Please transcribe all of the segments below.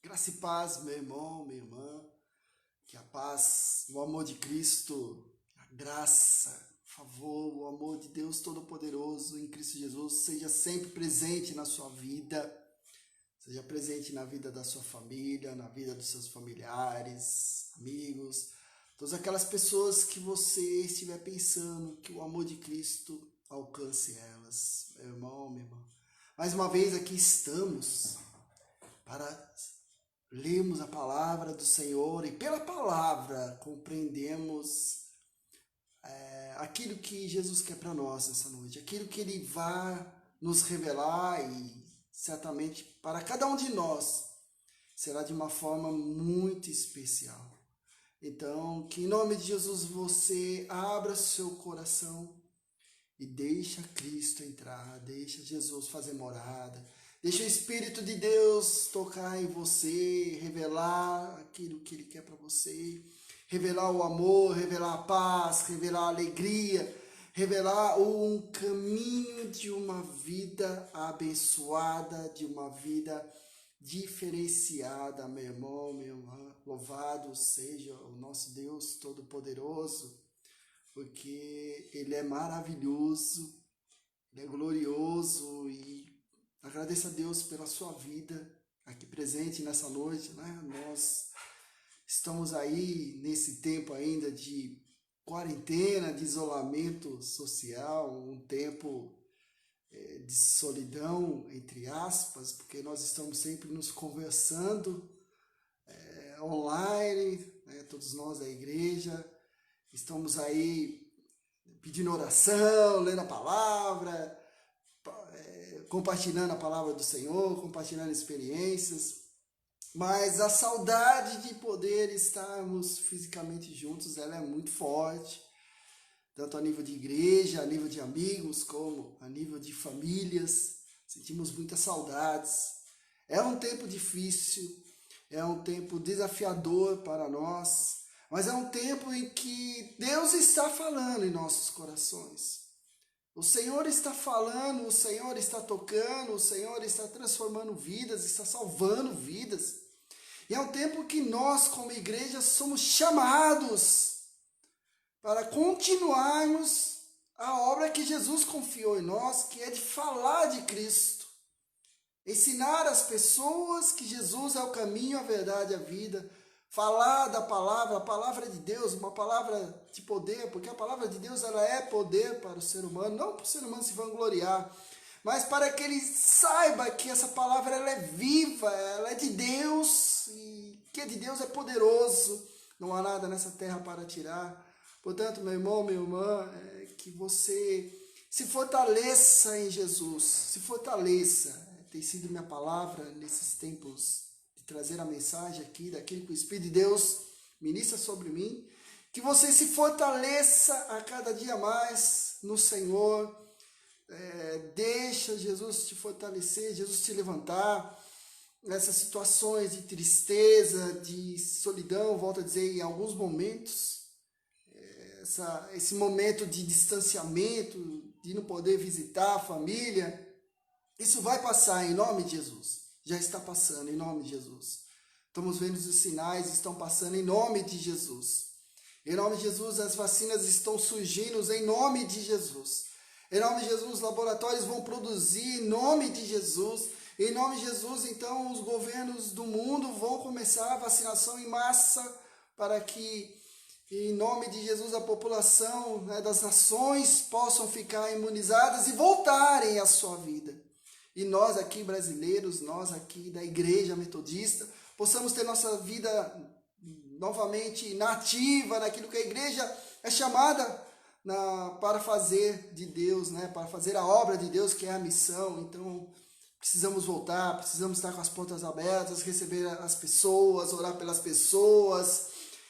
Graça e paz, meu irmão, minha irmã, que a paz, o amor de Cristo, a graça, o favor, o amor de Deus Todo-Poderoso em Cristo Jesus seja sempre presente na sua vida, seja presente na vida da sua família, na vida dos seus familiares, amigos, todas aquelas pessoas que você estiver pensando que o amor de Cristo alcance elas, meu irmão, minha irmã. Mais uma vez aqui estamos para lemos a palavra do Senhor e pela palavra compreendemos aquilo que Jesus quer para nós nessa noite, aquilo que Ele vai nos revelar e certamente para cada um de nós será de uma forma muito especial. Então, que em nome de Jesus você abra seu coração e deixa Cristo entrar, deixa Jesus fazer morada. Deixa o Espírito de Deus tocar em você, revelar aquilo que Ele quer para você, revelar o amor, revelar a paz, revelar a alegria, revelar um caminho de uma vida abençoada, de uma vida diferenciada, meu irmão, minha irmã. Louvado seja o nosso Deus Todo-Poderoso, porque Ele é maravilhoso, Ele é glorioso e agradeça a Deus pela sua vida aqui presente nessa noite, né? Nós estamos aí nesse tempo ainda de quarentena, de isolamento social, um tempo de solidão, entre aspas, porque nós estamos sempre nos conversando online, né? Todos nós da igreja, estamos aí pedindo oração, lendo a palavra, compartilhando a palavra do Senhor, compartilhando experiências, mas a saudade de poder estarmos fisicamente juntos, ela é muito forte, tanto a nível de igreja, a nível de amigos, como a nível de famílias, sentimos muitas saudades. É um tempo difícil, é um tempo desafiador para nós, mas é um tempo em que Deus está falando em nossos corações. O Senhor está falando, o Senhor está tocando, o Senhor está transformando vidas, está salvando vidas. E é um tempo que nós, como igreja, somos chamados para continuarmos a obra que Jesus confiou em nós, que é de falar de Cristo. Ensinar as pessoas que Jesus é o caminho, a verdade e a vida. Falar da palavra, a palavra de Deus, uma palavra de poder, porque a palavra de Deus ela é poder para o ser humano, não para o ser humano se vangloriar, mas para que ele saiba que essa palavra ela é viva, ela é de Deus, e que de Deus é poderoso, não há nada nessa terra para tirar. Portanto, meu irmão, minha irmã, que você se fortaleça em Jesus, se fortaleça, tem sido minha palavra nesses tempos, trazer a mensagem aqui, daquilo que o Espírito de Deus ministra sobre mim, que você se fortaleça a cada dia mais no Senhor, deixa Jesus te fortalecer, Jesus te levantar, nessas situações de tristeza, de solidão, volto a dizer, em alguns momentos, esse momento de distanciamento, de não poder visitar a família, isso vai passar em nome de Jesus. Já está passando em nome de Jesus. Estamos vendo os sinais, estão passando em nome de Jesus. Em nome de Jesus, as vacinas estão surgindo em nome de Jesus. Em nome de Jesus, os laboratórios vão produzir em nome de Jesus. Em nome de Jesus, então, os governos do mundo vão começar a vacinação em massa para que, em nome de Jesus, a população das nações possam ficar imunizadas e voltarem à sua vida. E nós aqui brasileiros, nós aqui da Igreja Metodista, possamos ter nossa vida novamente nativa naquilo que a igreja é chamada para fazer de Deus, né? Para fazer a obra de Deus, que é a missão. Então, precisamos voltar, precisamos estar com as portas abertas, receber as pessoas, orar pelas pessoas.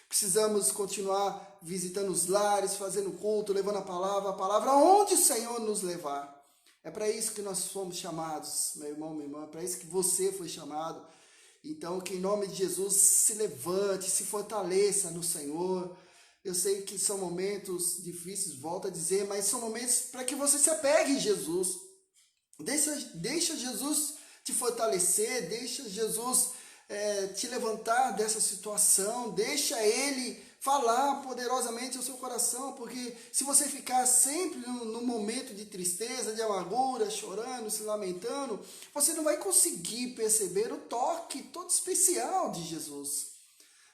Precisamos continuar visitando os lares, fazendo culto, levando a palavra onde o Senhor nos levar. É para isso que nós fomos chamados, meu irmão, minha irmã, é para isso que você foi chamado. Então, que em nome de Jesus se levante, se fortaleça no Senhor. Eu sei que são momentos difíceis, volto a dizer, mas são momentos para que você se apegue em Jesus. Deixa Jesus te fortalecer, deixa Jesus te levantar dessa situação, deixa Ele falar poderosamente ao seu coração, porque se você ficar sempre no momento de tristeza, de amargura, chorando, se lamentando, você não vai conseguir perceber o toque todo especial de Jesus.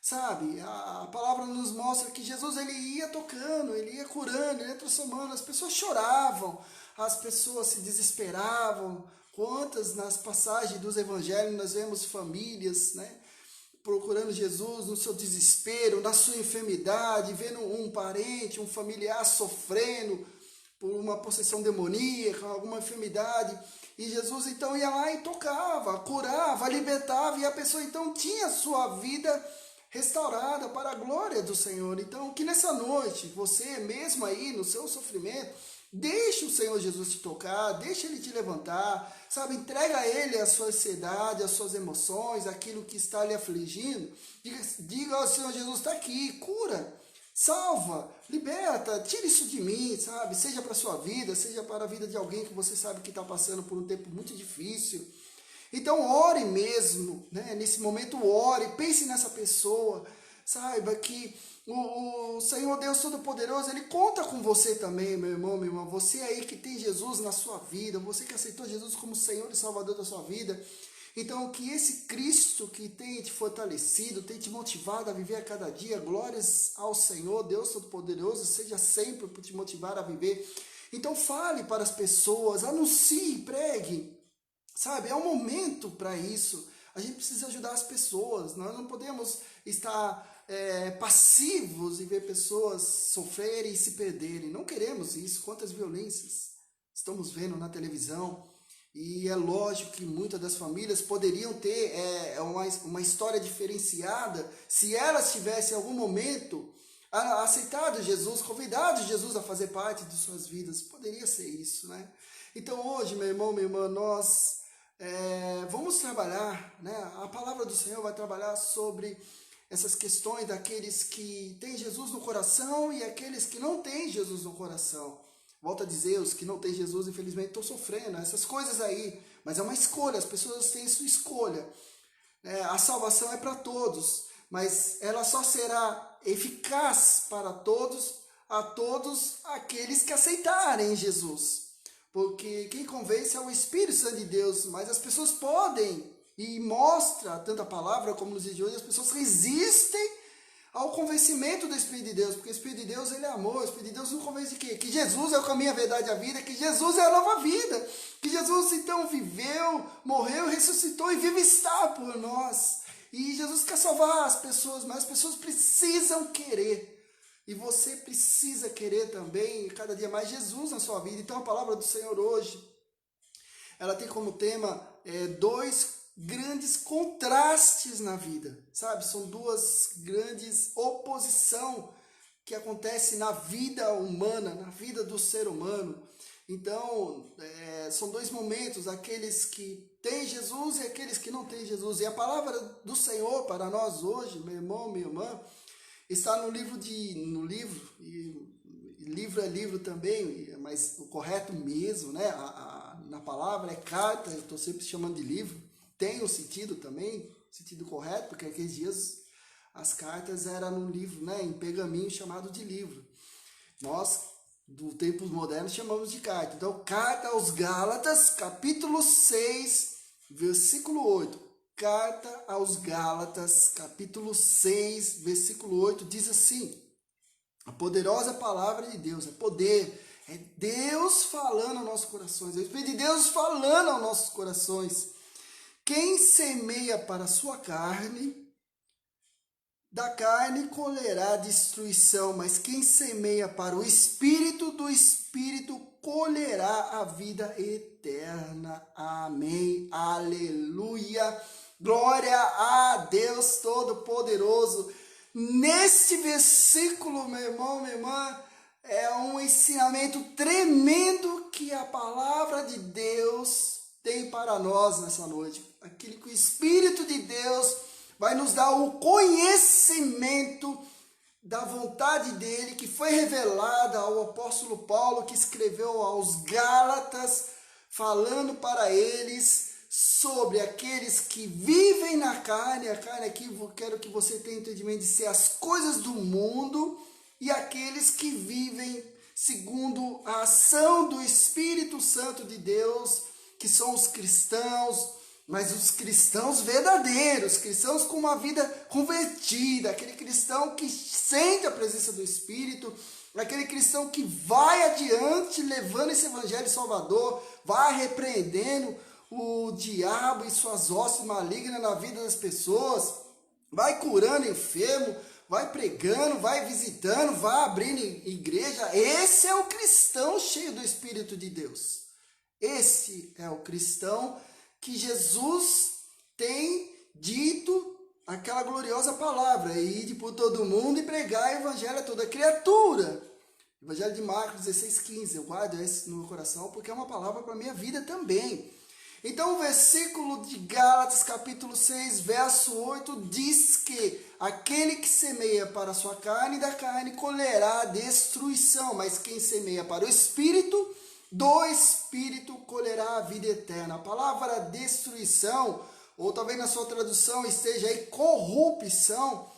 Sabe, a palavra nos mostra que Jesus ele ia tocando, ele ia curando, ele ia transformando, as pessoas choravam, as pessoas se desesperavam. Quantas nas passagens dos evangelhos nós vemos famílias, né, procurando Jesus no seu desespero, na sua enfermidade, vendo um parente, um familiar sofrendo por uma possessão demoníaca, alguma enfermidade, e Jesus então ia lá e tocava, curava, libertava, e a pessoa então tinha sua vida restaurada para a glória do Senhor. Então, que nessa noite, você mesmo aí no seu sofrimento, deixe o Senhor Jesus te tocar, deixe Ele te levantar, sabe, entrega a Ele a sua ansiedade, as suas emoções, aquilo que está lhe afligindo, diga ao Senhor Jesus, está aqui, cura, salva, liberta, tira isso de mim, sabe, seja para a sua vida, seja para a vida de alguém que você sabe que está passando por um tempo muito difícil. Então ore mesmo, né? Nesse momento ore, pense nessa pessoa, saiba que o Senhor Deus Todo-Poderoso, Ele conta com você também, meu irmão, minha irmã, você aí que tem Jesus na sua vida, você que aceitou Jesus como Senhor e Salvador da sua vida, então que esse Cristo que tem te fortalecido, tem te motivado a viver a cada dia, glórias ao Senhor, Deus Todo-Poderoso, seja sempre por te motivar a viver. Então fale para as pessoas, anuncie, pregue. Sabe, é um momento para isso. A gente precisa ajudar as pessoas. Nós não podemos estar passivos e ver pessoas sofrerem e se perderem. Não queremos isso. Quantas violências estamos vendo na televisão. E é lógico que muitas das famílias poderiam ter uma história diferenciada se elas tivessem em algum momento aceitado Jesus, convidado Jesus a fazer parte de suas vidas. Poderia ser isso, né? Então hoje, meu irmão, minha irmã, nós vamos trabalhar, né? A palavra do Senhor vai trabalhar sobre essas questões daqueles que têm Jesus no coração e aqueles que não têm Jesus no coração. Volto a dizer, os que não têm Jesus, infelizmente, estão sofrendo essas coisas aí, mas é uma escolha, as pessoas têm sua escolha. A salvação é para todos, mas ela só será eficaz para todos, a todos aqueles que aceitarem Jesus. Porque quem convence é o Espírito Santo de Deus, mas as pessoas podem, e mostra tanta palavra como nos dias de hoje, as pessoas resistem ao convencimento do Espírito de Deus, porque o Espírito de Deus ele é amor, o Espírito de Deus não convence de quê? Que Jesus é o caminho, a verdade e a vida, que Jesus é a nova vida, que Jesus então viveu, morreu, ressuscitou e vive está por nós. E Jesus quer salvar as pessoas, mas as pessoas precisam querer. E você precisa querer também, cada dia mais, Jesus na sua vida. Então a palavra do Senhor hoje, ela tem como tema dois grandes contrastes na vida, sabe? São duas grandes oposições que acontecem na vida humana, na vida do ser humano. Então, são dois momentos, aqueles que têm Jesus e aqueles que não têm Jesus. E a palavra do Senhor para nós hoje, meu irmão, minha irmã, está no livro, e livro é livro também, mas o correto mesmo, né? Na palavra é carta, eu estou sempre chamando de livro, tem o sentido também, sentido correto, porque aqueles dias as cartas eram num livro, né? Em pergaminho chamado de livro. Nós, do tempo moderno, chamamos de carta. Então, carta aos Gálatas, capítulo 6, versículo 8. Carta aos Gálatas, capítulo 6, versículo 8, diz assim: a poderosa palavra de Deus, é poder, é Deus falando aos nossos corações, é o Espírito de Deus falando aos nossos corações. Quem semeia para a sua carne, da carne colherá destruição, mas quem semeia para o Espírito, do Espírito colherá a vida eterna. Amém, aleluia, glória a Deus Todo-Poderoso. Neste versículo, meu irmão, minha irmã, é um ensinamento tremendo que a palavra de Deus tem para nós nessa noite. Aquilo que o Espírito de Deus vai nos dar o conhecimento da vontade dele, que foi revelada ao apóstolo Paulo, que escreveu aos Gálatas, falando para eles sobre aqueles que vivem na carne. A carne aqui, eu quero que você tenha entendimento de ser as coisas do mundo, e aqueles que vivem segundo a ação do Espírito Santo de Deus, que são os cristãos, mas os cristãos verdadeiros, cristãos com uma vida convertida, aquele cristão que sente a presença do Espírito, aquele cristão que vai adiante levando esse evangelho salvador, vai repreendendo o diabo e suas hostes malignas na vida das pessoas, vai curando enfermo, vai pregando, vai visitando, vai abrindo igreja. Esse é o cristão cheio do Espírito de Deus. Esse é o cristão que Jesus tem dito aquela gloriosa palavra: ide por todo mundo e pregar o evangelho a toda criatura. Evangelho de Marcos 16:15. Eu guardo esse no meu coração porque é uma palavra para a minha vida também. Então o versículo de Gálatas capítulo 6, verso 8 diz que aquele que semeia para a sua carne, da carne colherá destruição, mas quem semeia para o Espírito, do Espírito colherá a vida eterna. A palavra destruição, ou talvez na sua tradução esteja aí corrupção,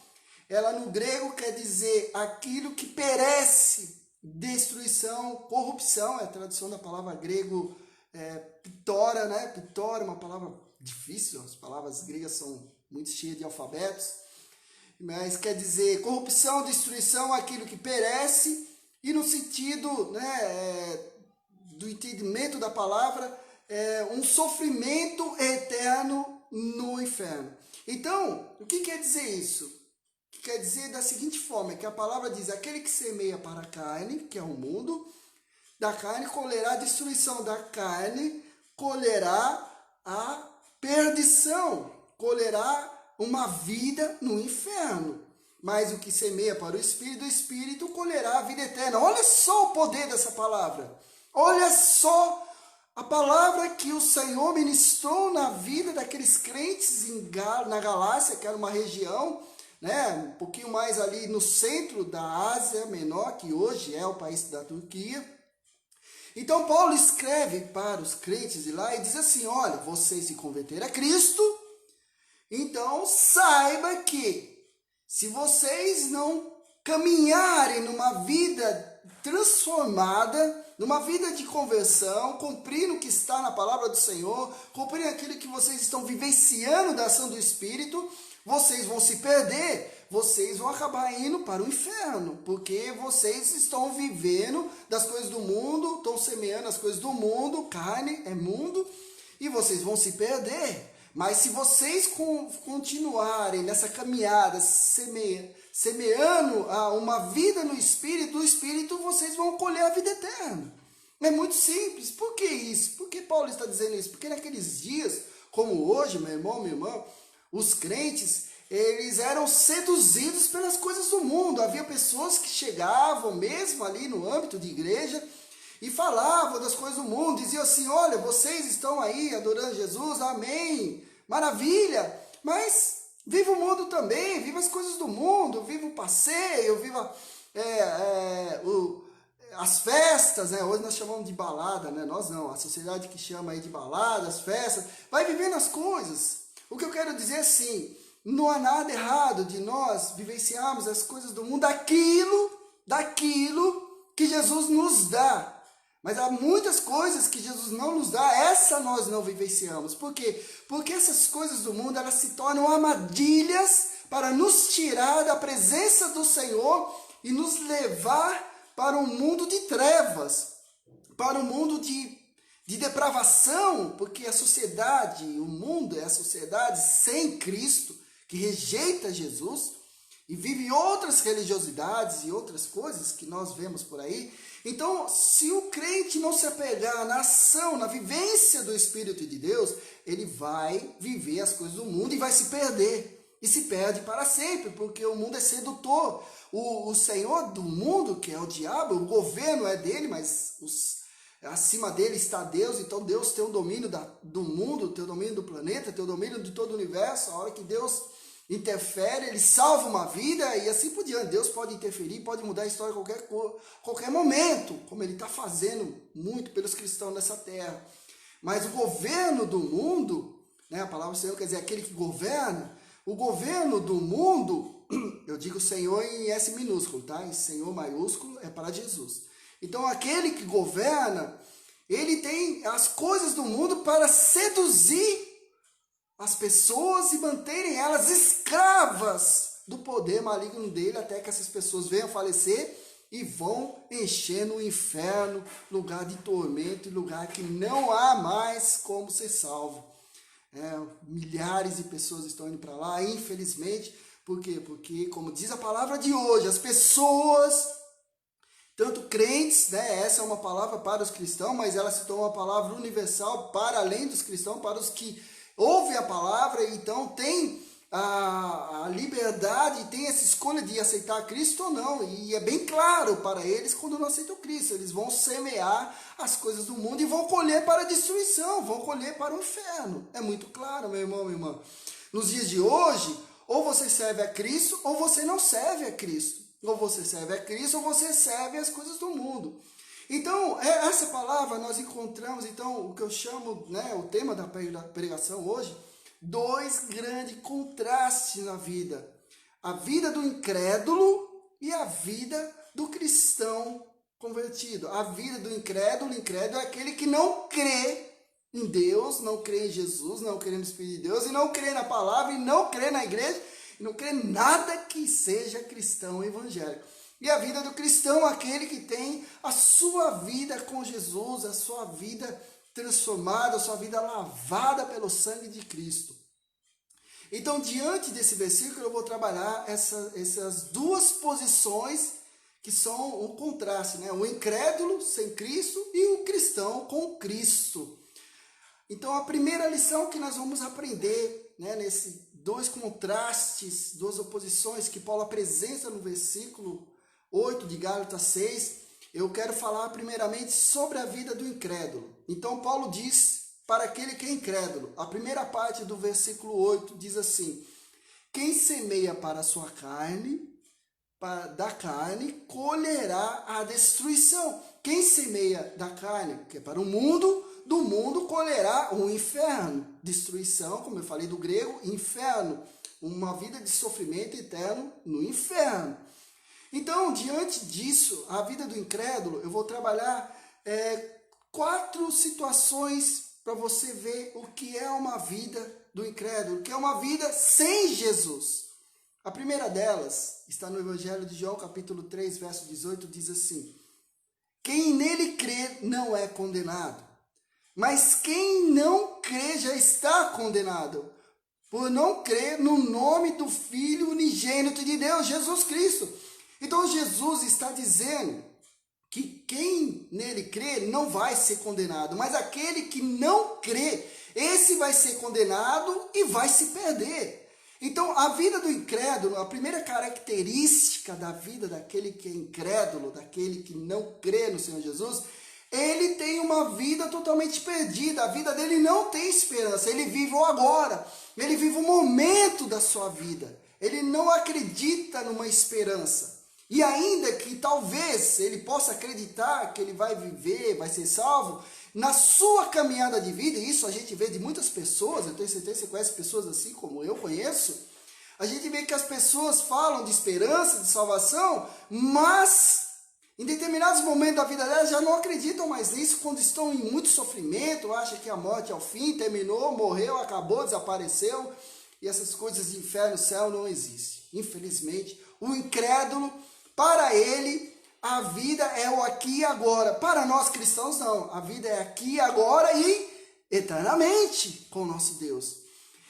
ela no grego quer dizer aquilo que perece. Destruição, corrupção é a tradução da palavra grego pitora, né? Pitora é uma palavra difícil, as palavras gregas são muito cheias de alfabetos, mas quer dizer corrupção, destruição, aquilo que perece, e no sentido, né, do entendimento da palavra, um sofrimento eterno no inferno. Então, o que quer dizer isso? Quer dizer da seguinte forma, que a palavra diz: aquele que semeia para a carne, que é o mundo, da carne colherá a destruição, da carne colherá a perdição, colherá uma vida no inferno. Mas o que semeia para o Espírito, do Espírito colherá a vida eterna. Olha só o poder dessa palavra. Olha só a palavra que o Senhor ministrou na vida daqueles crentes na Galácia, que era uma região, né, um pouquinho mais ali no centro da Ásia Menor, que hoje é o país da Turquia. Então Paulo escreve para os crentes de lá e diz assim: olha, vocês se converteram a Cristo, então saiba que se vocês não caminharem numa vida transformada, numa vida de conversão, cumprindo o que está na palavra do Senhor, cumprindo aquilo que vocês estão vivenciando da ação do Espírito, vocês vão se perder, vocês vão acabar indo para o inferno, porque vocês estão vivendo das coisas do mundo, estão semeando as coisas do mundo, carne é mundo, e vocês vão se perder. Mas se vocês continuarem nessa caminhada, semeando uma vida no Espírito, do Espírito vocês vão colher a vida eterna. É muito simples. Por que isso? Por que Paulo está dizendo isso? Porque naqueles dias, como hoje, meu irmão, minha irmã, os crentes, eles eram seduzidos pelas coisas do mundo. Havia pessoas que chegavam mesmo ali no âmbito de igreja e falavam das coisas do mundo, diziam assim: olha, vocês estão aí adorando Jesus, amém, maravilha, mas viva o mundo também, viva as coisas do mundo, viva o passeio, viva as festas, né? Hoje nós chamamos de balada, né? Nós não, a sociedade que chama aí de balada, as festas, vai vivendo as coisas. O que eu quero dizer é assim: não há nada errado de nós vivenciarmos as coisas do mundo, daquilo que Jesus nos dá. Mas há muitas coisas que Jesus não nos dá, essa nós não vivenciamos. Por quê? Porque essas coisas do mundo, elas se tornam armadilhas para nos tirar da presença do Senhor e nos levar para um mundo de trevas, para um mundo de depravação, porque a sociedade, o mundo é a sociedade sem Cristo, que rejeita Jesus e vive outras religiosidades e outras coisas que nós vemos por aí. Então, se o crente não se apegar na ação, na vivência do Espírito de Deus, ele vai viver as coisas do mundo e vai se perder. E se perde para sempre, porque o mundo é sedutor. O senhor do mundo, que é o diabo, o governo é dele, mas acima dele está Deus. Então Deus tem o domínio do mundo, tem o domínio do planeta, tem o domínio de todo o universo. A hora que Deus interfere, ele salva uma vida e assim por diante. Deus pode interferir, pode mudar a história a qualquer momento, como ele está fazendo muito pelos cristãos nessa terra. Mas o governo do mundo, né, a palavra Senhor quer dizer aquele que governa, o governo do mundo, eu digo Senhor em S minúsculo, tá? Em Senhor maiúsculo é para Jesus. Então aquele que governa, ele tem as coisas do mundo para seduzir as pessoas e manterem elas escravas do poder maligno dele, até que essas pessoas venham falecer e vão encher no inferno, lugar de tormento, lugar que não há mais como ser salvo. Milhares de pessoas estão indo para lá, infelizmente. Por quê? Porque, como diz a palavra de hoje, as pessoas, tanto crentes, né, essa é uma palavra para os cristãos, mas ela se torna uma palavra universal para além dos cristãos, para os que ouvem a palavra, então tem a liberdade, tem essa escolha de aceitar Cristo ou não, e é bem claro para eles quando não aceitam Cristo, eles vão semear as coisas do mundo e vão colher para a destruição, vão colher para o inferno, é muito claro, meu irmão, minha irmã. Nos dias de hoje, ou você serve a Cristo, ou você não serve a Cristo, ou você serve a Cristo, ou você serve as coisas do mundo. Então, essa palavra nós encontramos, então, o que eu chamo, né, o tema da pregação hoje, dois grandes contrastes na vida. A vida do incrédulo e a vida do cristão convertido. A vida do incrédulo é aquele que não crê em Deus, não crê em Jesus, não crê no Espírito de Deus, e não crê na palavra, e não crê na igreja, e não crê em nada que seja cristão evangélico. E a vida do cristão, aquele que tem a sua vida com Jesus, a sua vida transformada, a sua vida lavada pelo sangue de Cristo. Então, diante desse versículo, eu vou trabalhar essas duas posições que são um contraste, né? O incrédulo sem Cristo e o cristão com Cristo. Então, a primeira lição que nós vamos aprender, né, nesses dois contrastes, duas oposições que Paulo apresenta no versículo 8 de Gálatas 6, eu quero falar primeiramente sobre a vida do incrédulo. Então, Paulo diz para aquele que é incrédulo, a primeira parte do versículo 8 diz assim: quem semeia para a sua carne, da carne, colherá a destruição. Quem semeia da carne, que é para o mundo, do mundo colherá o inferno. Destruição, como eu falei do grego, inferno. Uma vida de sofrimento eterno no inferno. Então, diante disso, a vida do incrédulo, eu vou trabalhar 4 situações para você ver o que é uma vida do incrédulo, o que é uma vida sem Jesus. A primeira delas está no Evangelho de João, capítulo 3, verso 18, diz assim: quem nele crê não é condenado, mas quem não crê já está condenado, por não crer no nome do Filho unigênito de Deus, Jesus Cristo. Então Jesus está dizendo que quem nele crê não vai ser condenado, mas aquele que não crê, esse vai ser condenado e vai se perder. Então, a vida do incrédulo, a primeira característica da vida daquele que é incrédulo, daquele que não crê no Senhor Jesus, ele tem uma vida totalmente perdida, a vida dele não tem esperança, ele vive o agora, ele vive o momento da sua vida, ele não acredita numa esperança. E ainda que talvez ele possa acreditar que ele vai viver, vai ser salvo, na sua caminhada de vida, e isso a gente vê de muitas pessoas, eu tenho certeza que você conhece pessoas assim como eu conheço, a gente vê que as pessoas falam de esperança, de salvação, mas em determinados momentos da vida delas já não acreditam mais nisso, quando estão em muito sofrimento, acham que a morte é o fim, terminou, morreu, acabou, desapareceu, e essas coisas de inferno, céu não existem. Infelizmente, o incrédulo, para ele, a vida é o aqui e agora. Para nós cristãos, não. A vida é aqui e agora e eternamente com o nosso Deus.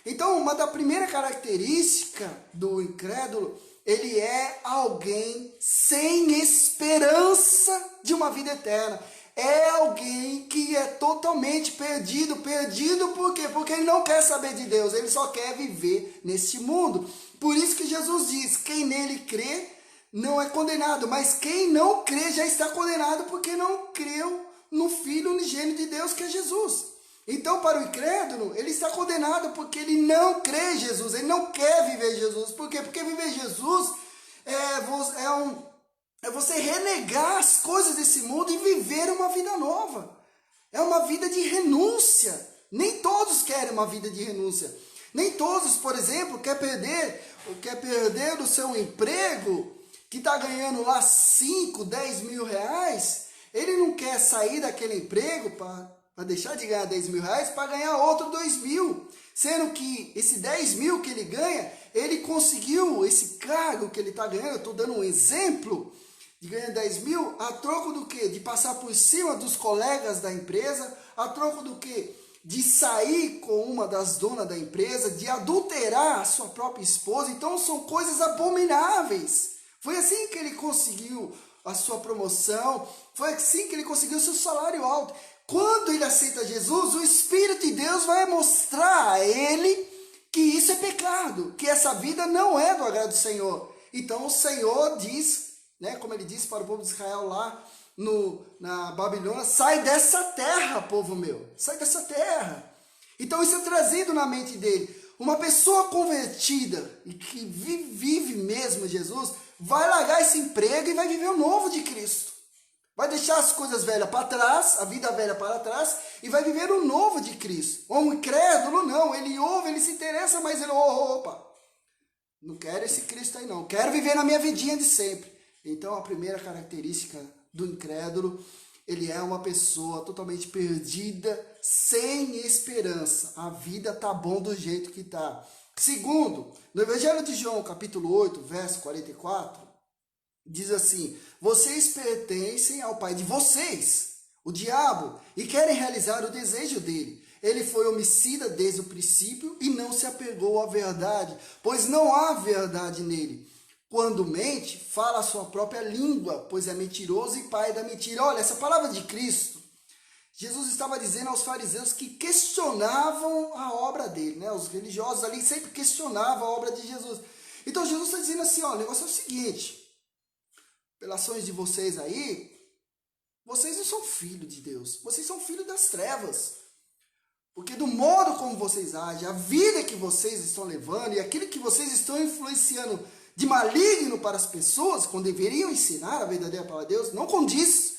Então, uma da primeira característica do incrédulo, ele é alguém sem esperança de uma vida eterna. É alguém que é totalmente perdido. Perdido por quê? Porque ele não quer saber de Deus, ele só quer viver neste mundo. Por isso que Jesus diz, quem nele crê, não é condenado, mas quem não crê já está condenado porque não creu no Filho unigênito de Deus, que é Jesus. Então, para o incrédulo, ele está condenado porque ele não crê em Jesus, ele não quer viver Jesus. Por quê? Porque viver Jesus é você renegar as coisas desse mundo e viver uma vida nova. É uma vida de renúncia. Nem todos querem uma vida de renúncia. Nem todos, por exemplo, quer perder o seu emprego, que está ganhando lá 5, 10 mil reais. Ele não quer sair daquele emprego para deixar de ganhar 10 mil reais para ganhar outro 2 mil. Sendo que esse 10 mil que ele ganha, ele conseguiu esse cargo que ele está ganhando. Eu estou dando um exemplo de ganhar 10 mil a troco do quê? De passar por cima dos colegas da empresa, a troco do quê? De sair com uma das donas da empresa, de adulterar a sua própria esposa. Então são coisas abomináveis. Foi assim que ele conseguiu a sua promoção, foi assim que ele conseguiu o seu salário alto. Quando ele aceita Jesus, o Espírito de Deus vai mostrar a ele que isso é pecado, que essa vida não é do agrado do Senhor. Então o Senhor diz, né, como ele disse para o povo de Israel lá na Babilônia, sai dessa terra, povo meu, sai dessa terra. Então isso é trazido na mente dele. Uma pessoa convertida e que vive mesmo Jesus, vai largar esse emprego e vai viver o novo de Cristo. Vai deixar as coisas velhas para trás, a vida velha para trás, e vai viver o novo de Cristo. Um incrédulo não, ele ouve, ele se interessa, mas ele, opa, não quero esse Cristo aí não, quero viver na minha vidinha de sempre. Então a primeira característica do incrédulo, ele é uma pessoa totalmente perdida, sem esperança. A vida tá bom do jeito que tá. Segundo, no Evangelho de João, capítulo 8, verso 44, diz assim: vocês pertencem ao pai de vocês, o diabo, e querem realizar o desejo dele. Ele foi homicida desde o princípio e não se apegou à verdade, pois não há verdade nele. Quando mente, fala a sua própria língua, pois é mentiroso e pai da mentira. Olha, essa palavra de Cristo, Jesus estava dizendo aos fariseus que questionavam a obra dele, né? Os religiosos ali sempre questionavam a obra de Jesus. Então Jesus está dizendo assim, ó, o negócio é o seguinte, pelas ações de vocês aí, vocês não são filhos de Deus, vocês são filhos das trevas. Porque do modo como vocês agem, a vida que vocês estão levando e aquilo que vocês estão influenciando de maligno para as pessoas, quando deveriam ensinar a verdadeira palavra de Deus, não condiz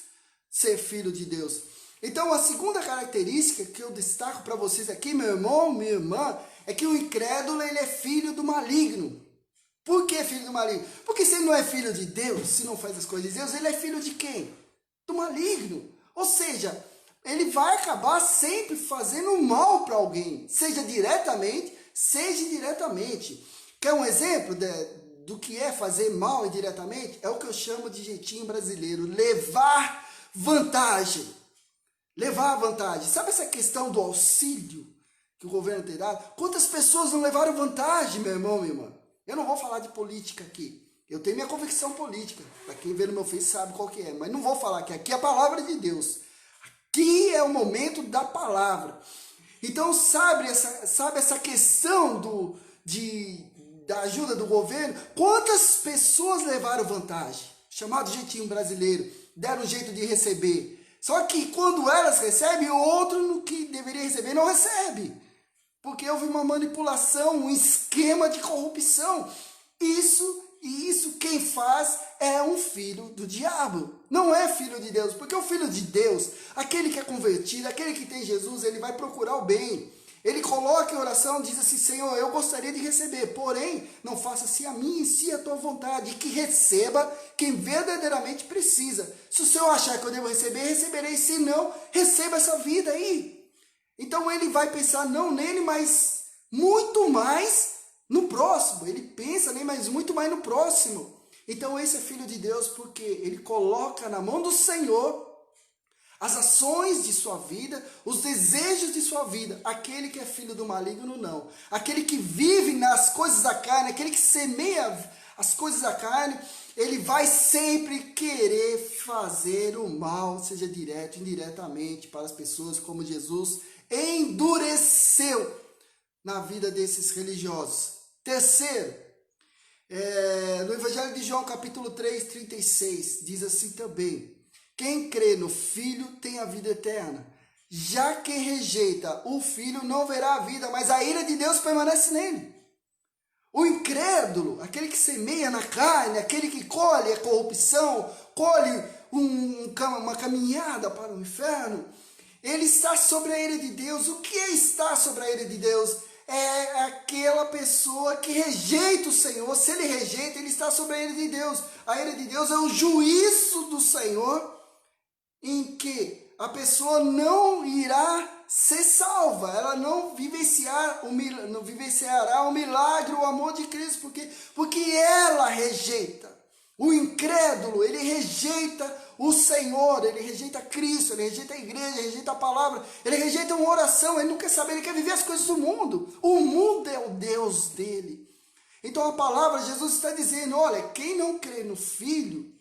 ser filho de Deus. Então, a segunda característica que eu destaco para vocês aqui, meu irmão, minha irmã, é que o incrédulo, ele é filho do maligno. Por que filho do maligno? Porque se ele não é filho de Deus, se não faz as coisas de Deus, ele é filho de quem? Do maligno. Ou seja, ele vai acabar sempre fazendo mal para alguém, seja diretamente, seja indiretamente. Quer um exemplo do que é fazer mal indiretamente? É o que eu chamo de jeitinho brasileiro, levar vantagem. Levar vantagem. Sabe essa questão do auxílio que o governo tem dado? Quantas pessoas não levaram vantagem, meu irmão, minha irmã? Eu não vou falar de política aqui. Eu tenho minha convicção política. Para quem vê no meu Face sabe qual que é. Mas não vou falar que aqui é a palavra de Deus. Aqui é o momento da palavra. Então, sabe essa questão da ajuda do governo? Quantas pessoas levaram vantagem? Chamado jeitinho brasileiro. Deram um jeito de receber. Só que quando elas recebem, o outro no que deveria receber não recebe. Porque houve uma manipulação, um esquema de corrupção. Isso quem faz é um filho do diabo. Não é filho de Deus. Porque o filho de Deus, aquele que é convertido, aquele que tem Jesus, ele vai procurar o bem. Ele coloca em oração, diz assim, Senhor, eu gostaria de receber, porém, não faça-se a mim e sim a tua vontade. E que receba quem verdadeiramente precisa. Se o Senhor achar que eu devo receber, receberei. Se não, receba essa vida aí. Então ele vai pensar não nele, mas muito mais no próximo. Ele pensa nele, mas muito mais no próximo. Então esse é filho de Deus porque ele coloca na mão do Senhor as ações de sua vida, os desejos de sua vida. Aquele que é filho do maligno, não. Aquele que vive nas coisas da carne, aquele que semeia as coisas da carne, ele vai sempre querer fazer o mal, seja direto, indiretamente, para as pessoas, como Jesus endureceu na vida desses religiosos. Terceiro, no Evangelho de João, capítulo 3, 36, diz assim também: quem crê no Filho tem a vida eterna. Já quem rejeita o Filho não verá a vida, mas a ira de Deus permanece nele. O incrédulo, aquele que semeia na carne, aquele que colhe a corrupção, colhe uma caminhada para o inferno, Ele está sobre a ira de Deus. O que está sobre a ira de Deus? É aquela pessoa que rejeita o Senhor. Se ele rejeita, ele está sobre a ira de Deus. A ira de Deus é o juízo do Senhor, em que a pessoa não irá ser salva, ela não vivenciará o milagre, o amor de Cristo, porque ela rejeita. O incrédulo, ele rejeita o Senhor, ele rejeita Cristo, ele rejeita a igreja, ele rejeita a palavra, ele rejeita uma oração, ele não quer saber, ele quer viver as coisas do mundo. O mundo é o Deus dele. Então a palavra, Jesus está dizendo, olha, quem não crê no Filho,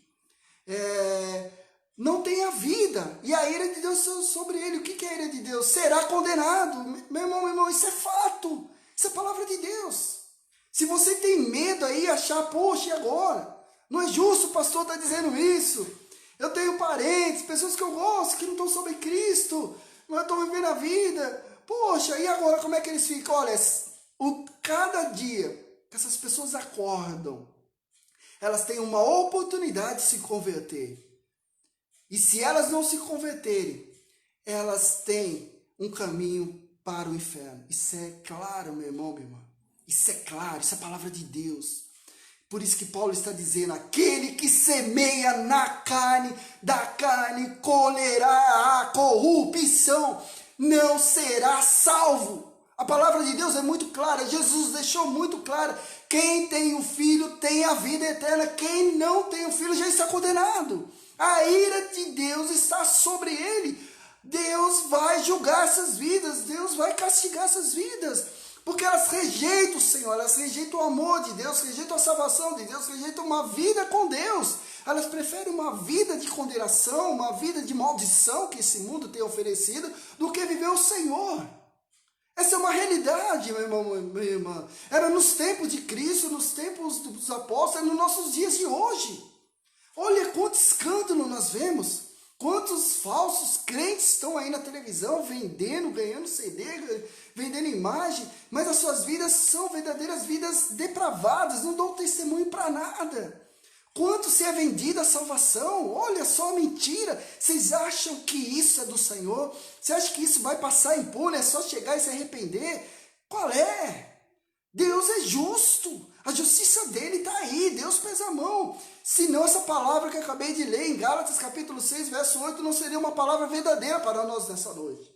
não tem a vida, e a ira de Deus sobre ele. O que é a ira de Deus? Será condenado. Meu irmão, isso é fato, isso é palavra de Deus. Se você tem medo aí, achar, poxa, e agora? Não é justo o pastor estar dizendo isso. Eu tenho parentes, pessoas que eu gosto, que não estão sobre Cristo, não estão vivendo a vida. Poxa, e agora como é que eles ficam? Olha, cada dia que essas pessoas acordam, elas têm uma oportunidade de se converter. E se elas não se converterem, elas têm um caminho para o inferno. Isso é claro, meu irmão, minha irmã. Isso é claro, isso é a palavra de Deus. Por isso que Paulo está dizendo, aquele que semeia na carne, da carne colherá a corrupção, não será salvo. A palavra de Deus é muito clara, Jesus deixou muito clara, quem tem o Filho tem a vida eterna, quem não tem o Filho já está condenado. A ira de Deus está sobre ele, Deus vai julgar essas vidas, Deus vai castigar essas vidas. Porque elas rejeitam o Senhor, elas rejeitam o amor de Deus, rejeitam a salvação de Deus, rejeitam uma vida com Deus. Elas preferem uma vida de condenação, uma vida de maldição que esse mundo tem oferecido, do que viver o Senhor. Essa é uma realidade, meu irmão, minha irmã. Era nos tempos de Cristo, nos tempos dos apóstolos, nos nossos dias de hoje. Olha quanto escândalo nós vemos. Quantos falsos crentes estão aí na televisão vendendo, ganhando CD, vendendo imagem, mas as suas vidas são verdadeiras vidas depravadas, não dão testemunho para nada. Quanto se é vendida a salvação? Olha só a mentira. Vocês acham que isso é do Senhor? Você acha que isso vai passar impune? É só chegar e se arrepender? Qual é? Deus é justo. A justiça dele está aí. Deus pesa a mão. Senão essa palavra que eu acabei de ler em Gálatas capítulo 6, verso 8, não seria uma palavra verdadeira para nós nessa noite.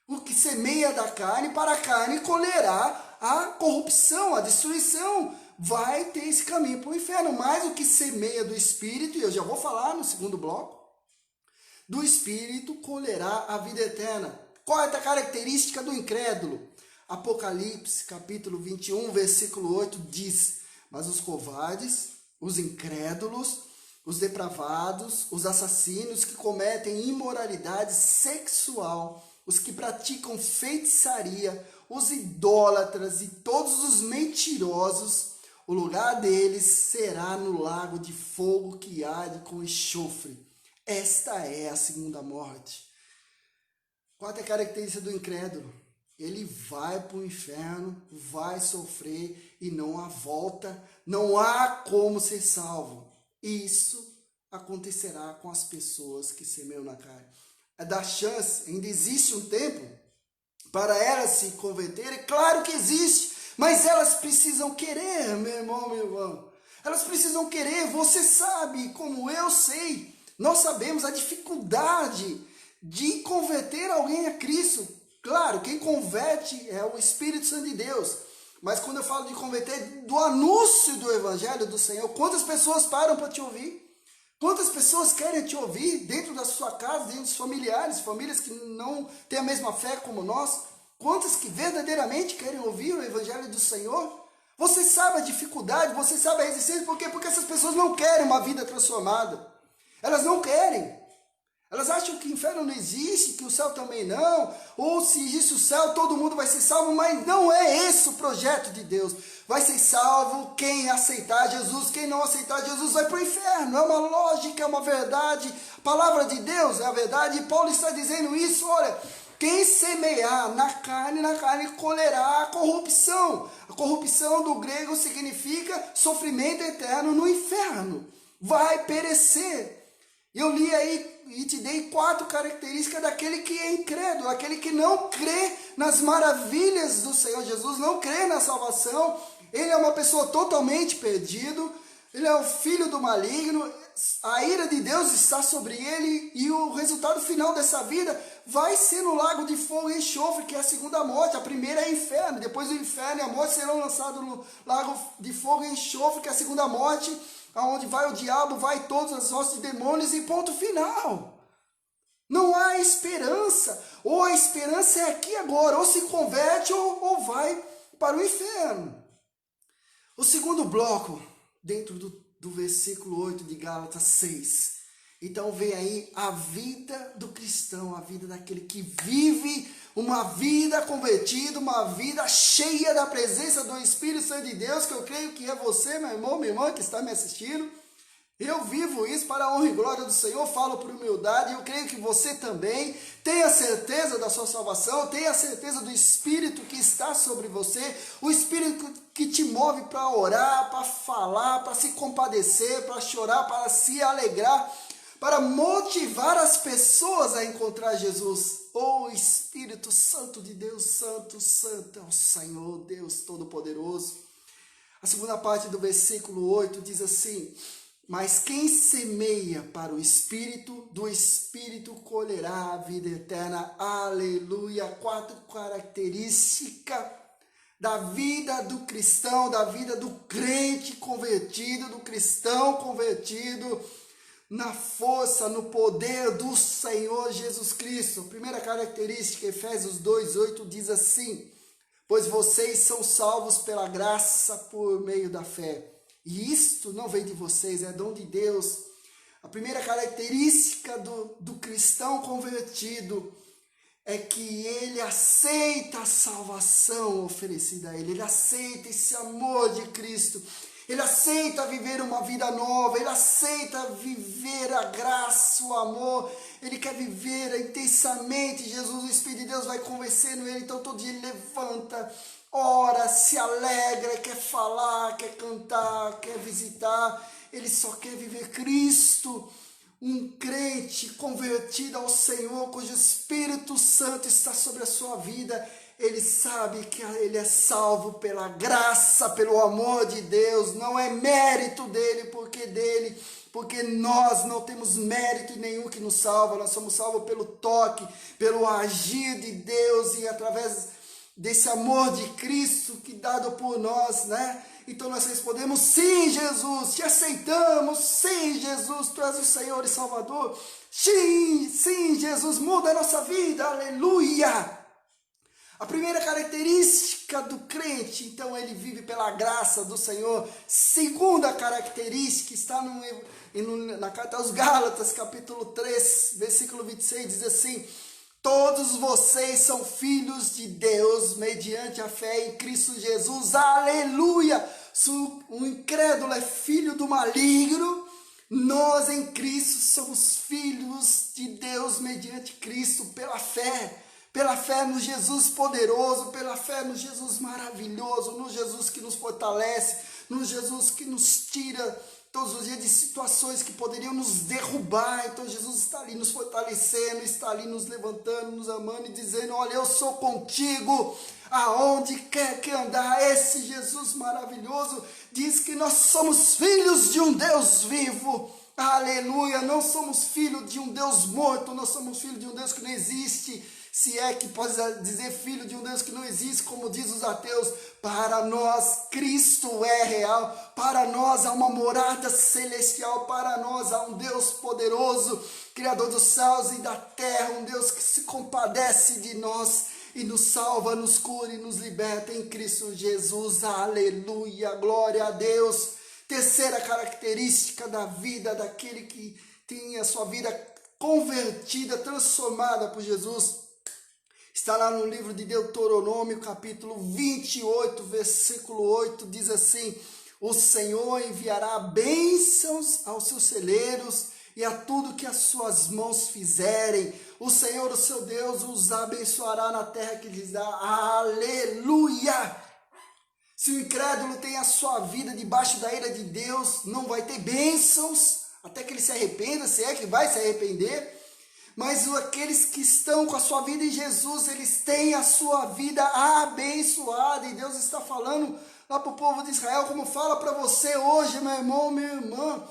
O que semeia da carne, para a carne colherá a corrupção, a destruição. Vai ter esse caminho para o inferno. Mas o que semeia do Espírito, e eu já vou falar no segundo bloco, do Espírito colherá a vida eterna. Qual é a característica do incrédulo? Apocalipse, capítulo 21, versículo 8, diz, mas os covardes, os incrédulos, os depravados, os assassinos que cometem imoralidade sexual, os que praticam feitiçaria, os idólatras e todos os mentirosos, o lugar deles será no lago de fogo que arde com enxofre. Esta é a segunda morte. Qual é a característica do incrédulo? Ele vai para o inferno, vai sofrer e não há volta, não há como ser salvo. Isso acontecerá com as pessoas que semeiam na carne. É dar chance, ainda existe um tempo para elas se converterem? Claro que existe, mas elas precisam querer, meu irmão, meu irmão. Elas precisam querer, você sabe, como eu sei, nós sabemos a dificuldade de converter alguém a Cristo. Claro, quem converte é o Espírito Santo de Deus. Mas quando eu falo de converter, do anúncio do Evangelho do Senhor, quantas pessoas param para te ouvir? Quantas pessoas querem te ouvir dentro da sua casa, dentro dos familiares, famílias que não têm a mesma fé como nós? Quantas que verdadeiramente querem ouvir o Evangelho do Senhor? Você sabe a dificuldade, você sabe a resistência, por quê? Porque essas pessoas não querem uma vida transformada. Elas não querem. Elas acham que o inferno não existe, que o céu também não, ou se existe o céu, todo mundo vai ser salvo, mas não é esse o projeto de Deus. Vai ser salvo quem aceitar Jesus, quem não aceitar Jesus vai para o inferno. É uma lógica, é uma verdade. A palavra de Deus é a verdade, e Paulo está dizendo isso, olha, quem semear na carne colherá a corrupção. A corrupção do grego significa sofrimento eterno no inferno. Vai perecer. Eu li aí e te dei 4 características daquele que é incrédulo, aquele que não crê nas maravilhas do Senhor Jesus, não crê na salvação. Ele é uma pessoa totalmente perdido, ele é o filho do maligno, a ira de Deus está sobre ele e o resultado final dessa vida vai ser no lago de fogo e enxofre, que é a segunda morte. A primeira é o inferno, depois do inferno e a morte serão lançados no lago de fogo e enxofre, que é a segunda morte, aonde vai o diabo, vai todas as hostes de demônios e ponto final. Não há esperança, ou a esperança é aqui agora, ou se converte ou vai para o inferno. O segundo bloco, dentro do versículo 8 de Gálatas 6. Então vem aí a vida do cristão, a vida daquele que vive uma vida convertida, uma vida cheia da presença do Espírito Santo de Deus, que eu creio que é você, meu irmão, minha irmã, que está me assistindo. Eu vivo isso para a honra e glória do Senhor, falo por humildade, e eu creio que você também tenha certeza da sua salvação, tenha certeza do Espírito que está sobre você, o Espírito que te move para orar, para falar, para se compadecer, para chorar, para se alegrar, para motivar as pessoas a encontrar Jesus. Oh Espírito Santo de Deus, Santo, Santo é o Senhor, Deus Todo-Poderoso. A segunda parte do versículo 8 diz assim: mas quem semeia para o Espírito, do Espírito colherá a vida eterna. Aleluia! 4 características da vida do cristão, da vida do crente convertido, do cristão convertido, na força, no poder do Senhor Jesus Cristo. Primeira característica, Efésios 2:8 diz assim: pois vocês são salvos pela graça por meio da fé. E isto não vem de vocês, é dom de Deus. A primeira característica do cristão convertido é que ele aceita a salvação oferecida a ele, ele aceita esse amor de Cristo, ele aceita viver uma vida nova, ele aceita viver a graça, o amor, ele quer viver intensamente. Jesus, o Espírito de Deus vai convencendo ele, então todo dia ele levanta, ora, se alegra, quer falar, quer cantar, quer visitar, ele só quer viver Cristo. Um crente convertido ao Senhor, cujo Espírito Santo está sobre a sua vida, ele sabe que ele é salvo pela graça, pelo amor de Deus, não é mérito dele, porque nós não temos mérito nenhum que nos salva, nós somos salvos pelo toque, pelo agir de Deus e através desse amor de Cristo que dado por nós, né? Então nós respondemos: sim, Jesus, te aceitamos, sim, Jesus, tu és o Senhor e Salvador, sim, sim, Jesus, muda a nossa vida, aleluia. A primeira característica do crente, então, ele vive pela graça do Senhor. Segunda característica está na carta aos Gálatas, capítulo 3, versículo 26, diz assim: todos vocês são filhos de Deus mediante a fé em Cristo Jesus. Aleluia! Se o incrédulo é filho do maligno, nós em Cristo somos filhos de Deus mediante Cristo, pela fé no Jesus poderoso, pela fé no Jesus maravilhoso, no Jesus que nos fortalece, no Jesus que nos tira todos os dias de situações que poderiam nos derrubar. Então Jesus está ali nos fortalecendo, está ali nos levantando, nos amando e dizendo: olha, eu sou contigo, aonde quer que andar. Esse Jesus maravilhoso diz que nós somos filhos de um Deus vivo, aleluia, não somos filhos de um Deus morto, nós somos filhos de um Deus que não existe, se é que pode dizer filho de um Deus que não existe, como diz os ateus. Para nós Cristo é real, para nós há uma morada celestial, para nós há um Deus poderoso, Criador dos céus e da terra, um Deus que se compadece de nós e nos salva, nos cura e nos liberta em Cristo Jesus, aleluia, glória a Deus. Terceira característica da vida daquele que tem a sua vida convertida, transformada por Jesus, está lá no livro de Deuteronômio, capítulo 28, versículo 8, diz assim: o Senhor enviará bênçãos aos seus celeiros e a tudo que as suas mãos fizerem. O Senhor, o seu Deus, os abençoará na terra que lhes dá. Aleluia! Se o incrédulo tem a sua vida debaixo da ira de Deus, não vai ter bênçãos, até que ele se arrependa, se é que vai se arrepender. Mas aqueles que estão com a sua vida em Jesus, eles têm a sua vida abençoada. E Deus está falando lá para o povo de Israel, como fala para você hoje, meu irmão, minha irmã,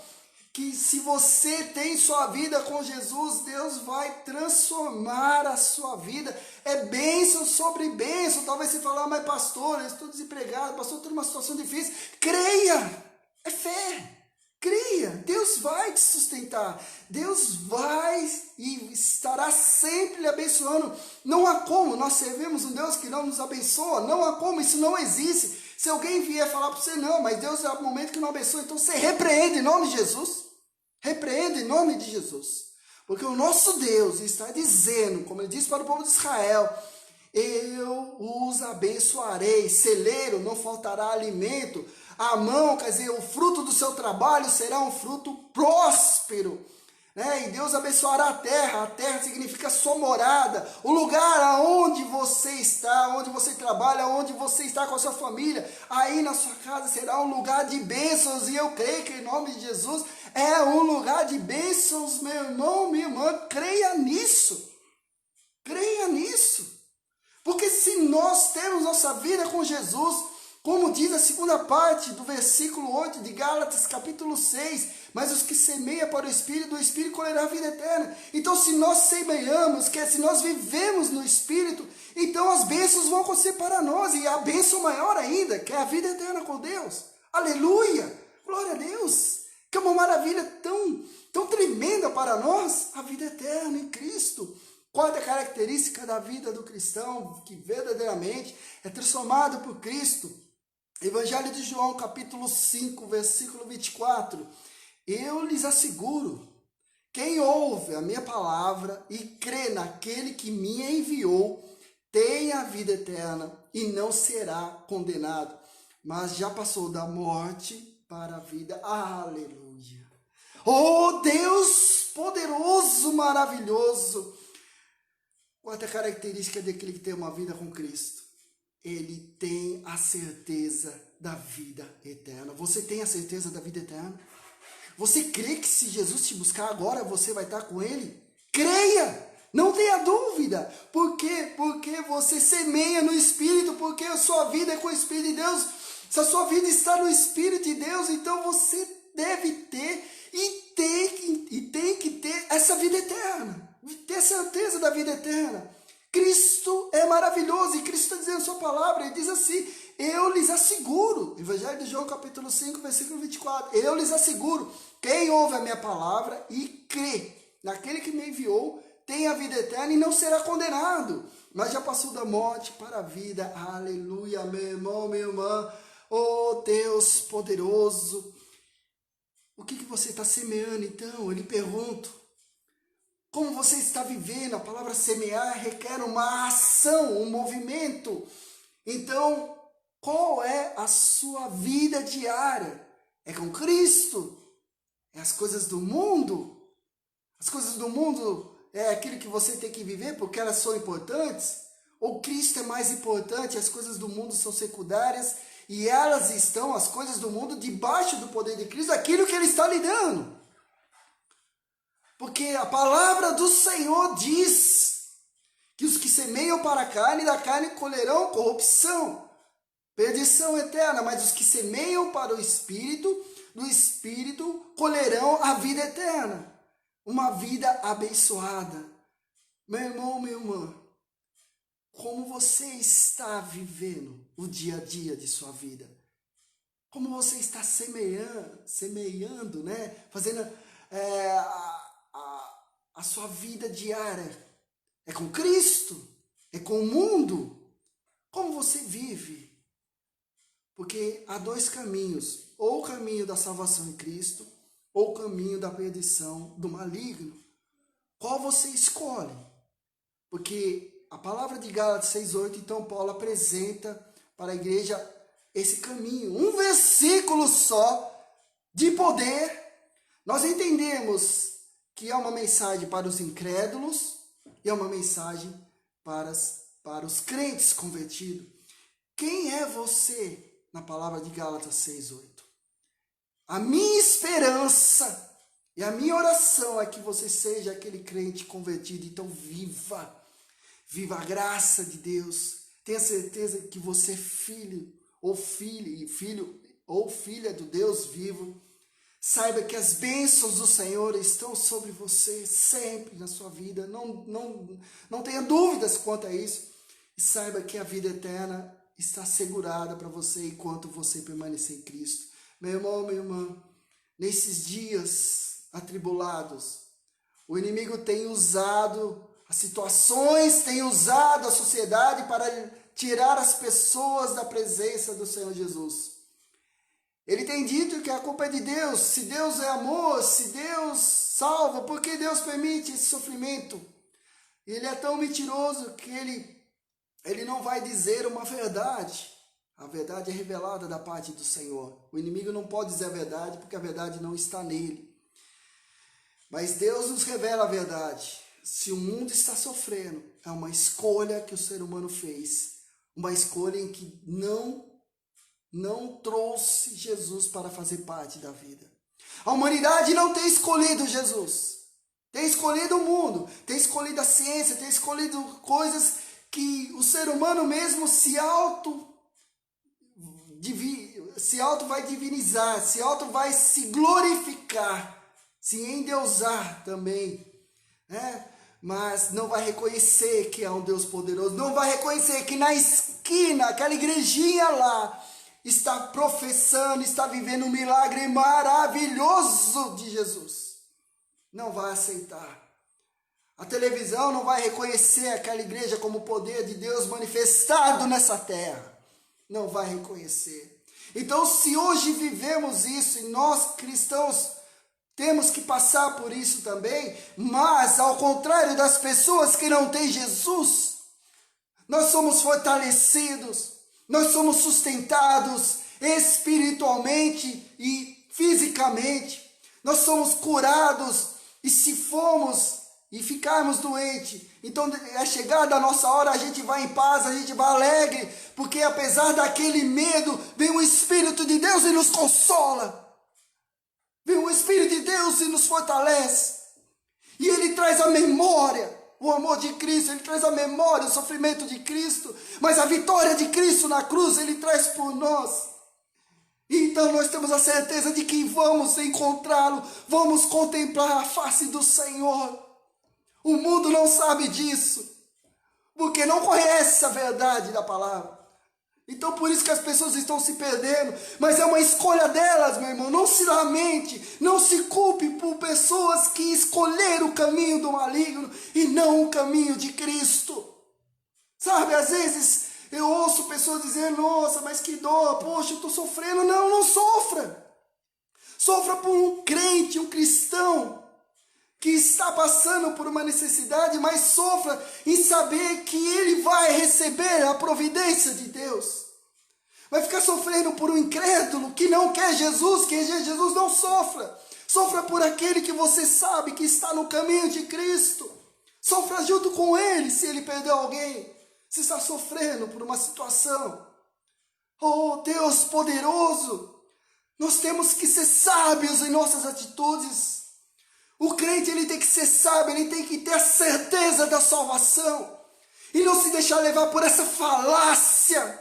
que se você tem sua vida com Jesus, Deus vai transformar a sua vida. É bênção sobre bênção. Talvez você fale, mas pastor, eu estou desempregado, pastor, estou numa situação difícil. Creia, é fé. Creia, Deus vai te sustentar, Deus vai e estará sempre lhe abençoando. Não há como, nós servimos um Deus que não nos abençoa, não há como, isso não existe. Se alguém vier falar para você, não, mas Deus é o momento que não abençoa, então você repreende em nome de Jesus, repreende em nome de Jesus. Porque o nosso Deus está dizendo, como ele disse para o povo de Israel, eu os abençoarei, celeiro, não faltará alimento, a mão, quer dizer, o fruto do seu trabalho será um fruto próspero, né? E Deus abençoará a terra significa sua morada, o lugar aonde você está, onde você trabalha, onde você está com a sua família, aí na sua casa será um lugar de bênçãos, e eu creio que em nome de Jesus é um lugar de bênçãos, meu irmão, minha irmã, creia nisso, porque se nós temos nossa vida com Jesus, como diz a segunda parte do versículo 8 de Gálatas, capítulo 6, mas os que semeiam para o Espírito, do Espírito colherá a vida eterna. Então, se nós semeamos, se nós vivemos no Espírito, então as bênçãos vão acontecer para nós, e a bênção maior ainda, que é a vida eterna com Deus. Aleluia! Glória a Deus! Que é uma maravilha tão tremenda para nós, a vida eterna em Cristo. Quarta característica da vida do cristão, que verdadeiramente é transformado por Cristo. Evangelho de João, capítulo 5, versículo 24. Eu lhes asseguro, quem ouve a minha palavra e crê naquele que me enviou, tem a vida eterna e não será condenado, mas já passou da morte para a vida. Aleluia! Oh Deus poderoso, maravilhoso! Quarta característica daquele que tem uma vida com Cristo. Ele tem a certeza da vida eterna. Você tem a certeza da vida eterna? Você crê que se Jesus te buscar agora, você vai estar com Ele? Creia! Não tenha dúvida. Por quê? Porque você semeia no Espírito, porque a sua vida é com o Espírito de Deus. Se a sua vida está no Espírito de Deus, então você deve ter e tem que ter essa vida eterna. Ter certeza da vida eterna. Cristo é maravilhoso, e Cristo está dizendo a sua palavra, ele diz assim, eu lhes asseguro, Evangelho de João capítulo 5, versículo 24, eu lhes asseguro, quem ouve a minha palavra e crê naquele que me enviou, tem a vida eterna e não será condenado, mas já passou da morte para a vida. Aleluia, meu irmão, minha irmã, oh Deus poderoso, o que você está semeando então? Eu lhe pergunto, como você está vivendo? A palavra semear requer uma ação, um movimento. Então, qual é a sua vida diária? É com Cristo? É as coisas do mundo? As coisas do mundo é aquilo que você tem que viver porque elas são importantes? Ou Cristo é mais importante, as coisas do mundo são secundárias e elas estão, as coisas do mundo, debaixo do poder de Cristo, aquilo que Ele está lhe dando? Porque a palavra do Senhor diz que os que semeiam para a carne, da carne colherão corrupção, perdição eterna. Mas os que semeiam para o Espírito, do Espírito colherão a vida eterna. Uma vida abençoada. Meu irmão, minha irmã, como você está vivendo o dia a dia de sua vida? Como você está semeando, né? Fazendo a sua vida diária. É com Cristo? É com o mundo? Como você vive? Porque há dois caminhos. Ou o caminho da salvação em Cristo, ou o caminho da perdição do maligno. Qual você escolhe? Porque a palavra de Gálatas 6,8, então Paulo apresenta para a igreja esse caminho. Um versículo só de poder. Nós entendemos que é uma mensagem para os incrédulos e é uma mensagem para os crentes convertidos. Quem é você na palavra de Gálatas 6,8? A minha esperança E a minha oração é que você seja aquele crente convertido. Então viva a graça de Deus. Tenha certeza que você é filho ou filha do Deus vivo. Saiba que as bênçãos do Senhor estão sobre você sempre na sua vida. Não tenha dúvidas quanto a isso. E saiba que a vida eterna está assegurada para você enquanto você permanecer em Cristo. Meu irmão, minha irmã, nesses dias atribulados, o inimigo tem usado as situações, tem usado a sociedade para tirar as pessoas da presença do Senhor Jesus. Ele tem dito que a culpa é de Deus. Se Deus é amor, se Deus salva, por que Deus permite esse sofrimento? Ele é tão mentiroso que ele não vai dizer uma verdade. A verdade é revelada da parte do Senhor. O inimigo não pode dizer a verdade porque a verdade não está nele. Mas Deus nos revela a verdade. Se o mundo está sofrendo, é uma escolha que o ser humano fez. Uma escolha em que não trouxe Jesus para fazer parte da vida. A humanidade não tem escolhido Jesus. Tem escolhido o mundo, tem escolhido a ciência, tem escolhido coisas que o ser humano mesmo se auto vai divinizar, se auto vai se glorificar, se endeusar também, né? Mas não vai reconhecer que há um Deus poderoso, não vai reconhecer que na esquina, aquela igrejinha lá, está professando, está vivendo um milagre maravilhoso de Jesus. Não vai aceitar. A televisão não vai reconhecer aquela igreja como o poder de Deus manifestado nessa terra. Não vai reconhecer. Então, se hoje vivemos isso, e nós cristãos temos que passar por isso também, mas ao contrário das pessoas que não têm Jesus, nós somos fortalecidos, nós somos sustentados espiritualmente e fisicamente, nós somos curados, e se formos e ficarmos doentes, então é chegada a nossa hora, a gente vai em paz, a gente vai alegre, porque apesar daquele medo, vem o Espírito de Deus e nos consola. Vem o Espírito de Deus e nos fortalece. E Ele traz a memória, o amor de Cristo, Ele traz a memória, o sofrimento de Cristo, mas a vitória de Cristo na cruz, Ele traz por nós. Então nós temos a certeza de que vamos encontrá-lo, vamos contemplar a face do Senhor. O mundo não sabe disso, porque não conhece a verdade da palavra. Então por isso que as pessoas estão se perdendo, mas é uma escolha delas, meu irmão. Não se lamente, não se culpe por pessoas que escolheram o caminho do maligno e não o caminho de Cristo. Sabe, às vezes eu ouço pessoas dizendo, nossa, mas que dor, poxa, eu estou sofrendo. Não, não sofra. Sofra por um crente, um cristão, que está passando por uma necessidade, mas sofra em saber que ele vai receber a providência de Deus. Vai ficar sofrendo por um incrédulo que não quer Jesus, que Jesus não sofra. Sofra por aquele que você sabe que está no caminho de Cristo. Sofra junto com ele se ele perdeu alguém, se está sofrendo por uma situação. Oh Deus poderoso, nós temos que ser sábios em nossas atitudes. O crente ele tem que ser sábio, ele tem que ter a certeza da salvação. E não se deixar levar por essa falácia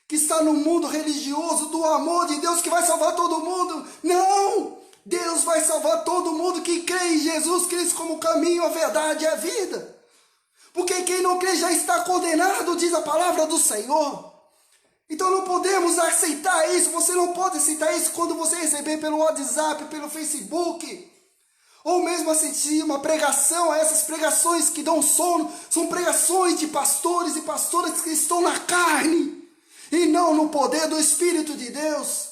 que está no mundo religioso do amor de Deus que vai salvar todo mundo. Não! Deus vai salvar todo mundo que crê em Jesus Cristo como o caminho, a verdade e a vida. Porque quem não crê já está condenado, diz a palavra do Senhor. Então não podemos aceitar isso. Você não pode aceitar isso quando você receber pelo WhatsApp, pelo Facebook, ou mesmo assistir uma pregação. Essas pregações que dão sono são pregações de pastores e pastoras que estão na carne e não no poder do Espírito de Deus.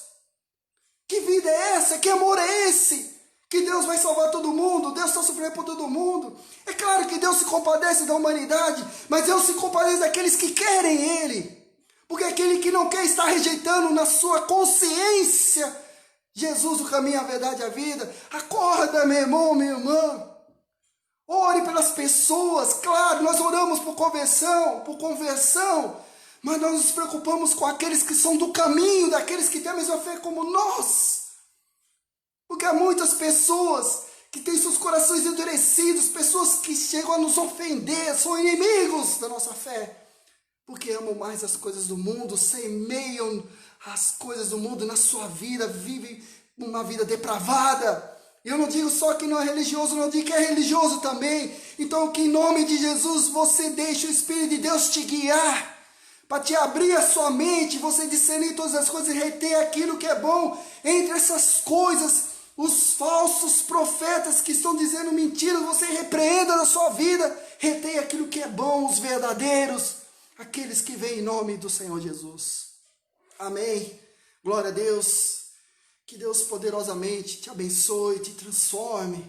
Que vida é essa? Que amor é esse? Que Deus vai salvar todo mundo? Deus está sofrendo por todo mundo? É claro que Deus se compadece da humanidade, mas Deus se compadece daqueles que querem Ele. Porque aquele que não quer está rejeitando na sua consciência Jesus, o caminho, a verdade e a vida. Acorda, meu irmão, minha irmã. Ore pelas pessoas. Claro, nós oramos por conversão, mas nós nos preocupamos com aqueles que são do caminho, daqueles que têm a mesma fé como nós. Porque há muitas pessoas que têm seus corações endurecidos, pessoas que chegam a nos ofender, são inimigos da nossa fé, porque amam mais as coisas do mundo, semeiam as coisas do mundo na sua vida, vivem uma vida depravada. Eu não digo só que não é religioso, não digo que é religioso também. Então que em nome de Jesus você deixe o Espírito de Deus te guiar, para te abrir a sua mente, você discernir todas as coisas e reter aquilo que é bom. Entre essas coisas, os falsos profetas que estão dizendo mentiras, você repreenda na sua vida, retenha aquilo que é bom, os verdadeiros, aqueles que vêm em nome do Senhor Jesus. Amém. Glória a Deus. Que Deus poderosamente te abençoe, te transforme.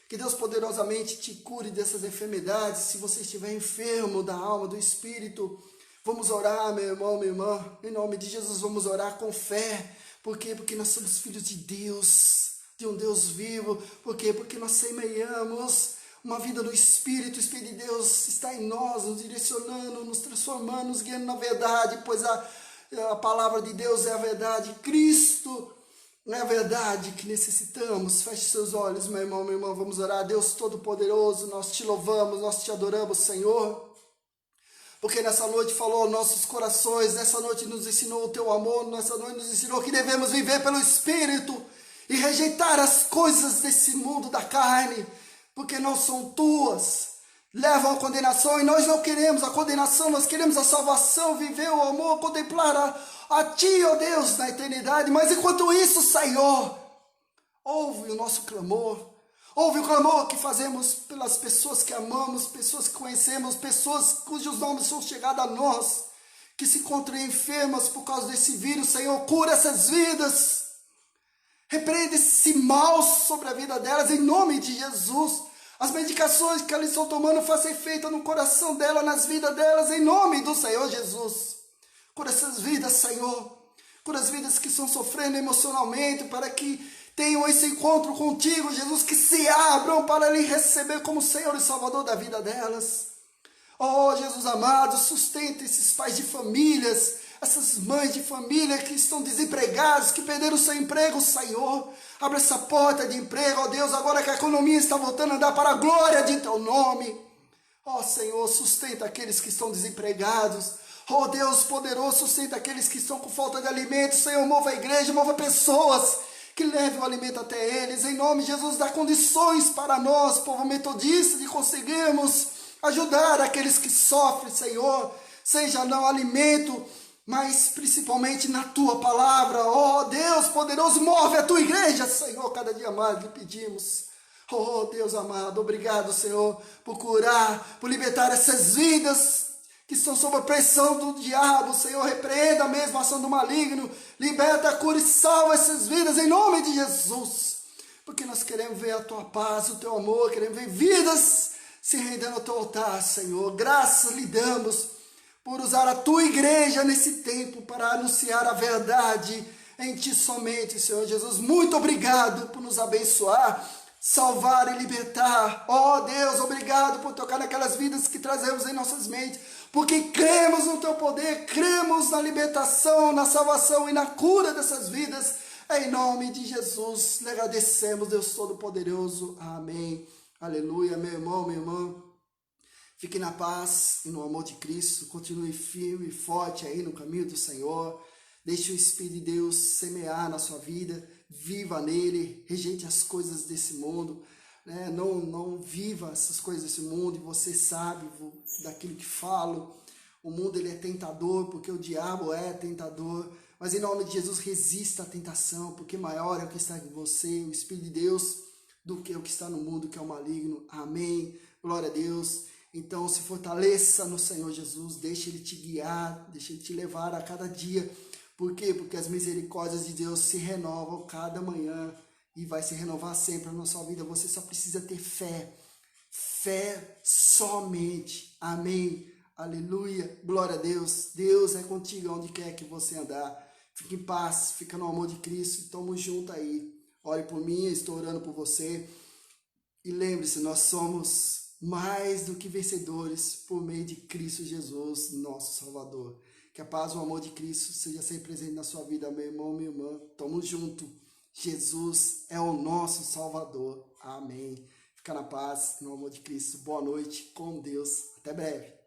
Que Deus poderosamente te cure dessas enfermidades. Se você estiver enfermo da alma, do espírito, vamos orar, meu irmão, minha irmã. Em nome de Jesus, vamos orar com fé. Por quê? Porque nós somos filhos de Deus, de um Deus vivo. Por quê? Porque nós semeiamos uma vida no Espírito. O Espírito de Deus está em nós, nos direcionando, nos transformando, nos guiando na verdade, pois a palavra de Deus é a verdade. Cristo é a verdade que necessitamos. Feche seus olhos, meu irmão, minha irmã. Vamos orar. Deus Todo-Poderoso, nós te louvamos, nós te adoramos, Senhor. Porque nessa noite falou aos nossos corações, nessa noite nos ensinou o teu amor, nessa noite nos ensinou que devemos viver pelo Espírito e rejeitar as coisas desse mundo da carne, porque não são tuas, levam à condenação, e nós não queremos a condenação, nós queremos a salvação, viver o amor, contemplar a Ti, ó Deus, na eternidade. Mas enquanto isso, Senhor, ouve o nosso clamor, ouve o clamor que fazemos pelas pessoas que amamos, pessoas que conhecemos, pessoas cujos nomes são chegados a nós, que se encontram enfermas por causa desse vírus. Senhor, cura essas vidas, repreende esse mal sobre a vida delas, em nome de Jesus. As medicações que elas estão tomando façam efeito no coração dela, nas vidas delas, em nome do Senhor Jesus. Cura essas vidas, Senhor. Cura as vidas que estão sofrendo emocionalmente, para que tenham esse encontro contigo, Jesus, que se abram para lhe receber como Senhor e Salvador da vida delas. Oh, Jesus amado, sustenta esses pais de famílias, essas mães de família que estão desempregados, que perderam o seu emprego, Senhor. Abre essa porta de emprego, ó Deus, agora que a economia está voltando a andar para a glória de Teu nome. Ó Senhor, sustenta aqueles que estão desempregados. Ó Deus poderoso, sustenta aqueles que estão com falta de alimento. Senhor, mova a igreja, mova pessoas que levem o alimento até eles. Em nome de Jesus, dá condições para nós, povo metodista, de conseguirmos ajudar aqueles que sofrem, Senhor. Seja não alimento, mas principalmente na Tua palavra. Ó Deus poderoso, move a Tua igreja, Senhor, cada dia mais lhe pedimos. Oh Deus amado, obrigado, Senhor, por curar, por libertar essas vidas que estão sob a pressão do diabo. Senhor, repreenda mesmo a ação do maligno, liberta, cura e salva essas vidas em nome de Jesus. Porque nós queremos ver a Tua paz, o Teu amor, queremos ver vidas se rendendo ao Teu altar, Senhor. Graças lhe damos por usar a Tua igreja nesse tempo para anunciar a verdade em Ti somente, Senhor Jesus. Muito obrigado por nos abençoar, salvar e libertar. Oh Deus, obrigado por tocar naquelas vidas que trazemos em nossas mentes, porque cremos no Teu poder, cremos na libertação, na salvação e na cura dessas vidas. Em nome de Jesus, lhe agradecemos, Deus Todo-Poderoso. Amém. Aleluia, meu irmão, minha irmã. Fique na paz e no amor de Cristo. Continue firme e forte aí no caminho do Senhor. Deixe o Espírito de Deus semear na sua vida. Viva nele. Rejeite as coisas desse mundo. Né? Não viva essas coisas desse mundo. E você sabe daquilo que falo. O mundo ele é tentador, porque o diabo é tentador. Mas em nome de Jesus, resista à tentação, porque maior é o que está em você, o Espírito de Deus, do que o que está no mundo, que é o maligno. Amém. Glória a Deus. Então se fortaleça no Senhor Jesus, deixe Ele te guiar, deixe Ele te levar a cada dia. Por quê? Porque as misericórdias de Deus se renovam cada manhã e vai se renovar sempre na sua vida. Você só precisa ter fé, fé somente. Amém, aleluia, glória a Deus. Deus é contigo onde quer que você andar. Fique em paz, fica no amor de Cristo, tamo junto aí. Ore por mim, estou orando por você. E lembre-se, nós somos mais do que vencedores por meio de Cristo Jesus, nosso Salvador. Que a paz e o amor de Cristo seja sempre presente na sua vida, meu irmão, minha irmã. Tamo junto. Jesus é o nosso Salvador. Amém. Fica na paz, no amor de Cristo. Boa noite, com Deus. Até breve.